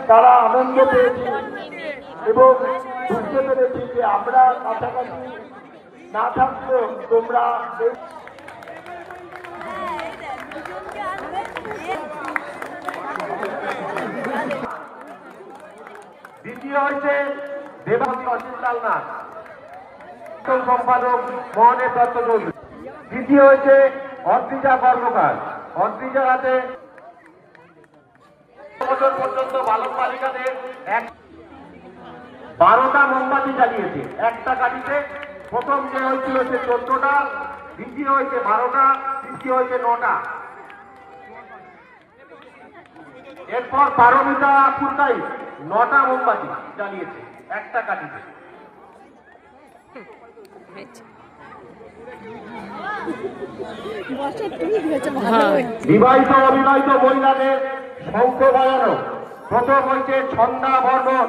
তারা আনন্দ পেয়েছে এবং বুঝতে পেরেছি যে আমরা কাছাকাছি না থাকলেও তোমরা দ্বিতীয় হয়েছে দেবানী অসিতাল নাথ, সম্পাদক মোহনের দত্ত চৌধুরী। তৃতীয় হয়েছে অদ্রিজা কর্মকার। অদ্রিজার হাতে বছর পর্যন্ত বালক বালিকাদের 12টা মোমবাতি জ্বালিয়েছে একটা গাড়িতে। প্রথম যে হয়েছিল সে 14টা, দ্বিতীয় হয়েছে 12টা, তৃতীয় হয়েছে 9টা। এরপর পারমিতা পুরকাই 9টা মোমবাতি জ্বালিয়েছে একটা গাড়িতে। বিবাহিত অবিবাহিত মহিলাদের শঙ্খ বাজানো। প্রথম হয়েছে ছন্দা বর্মন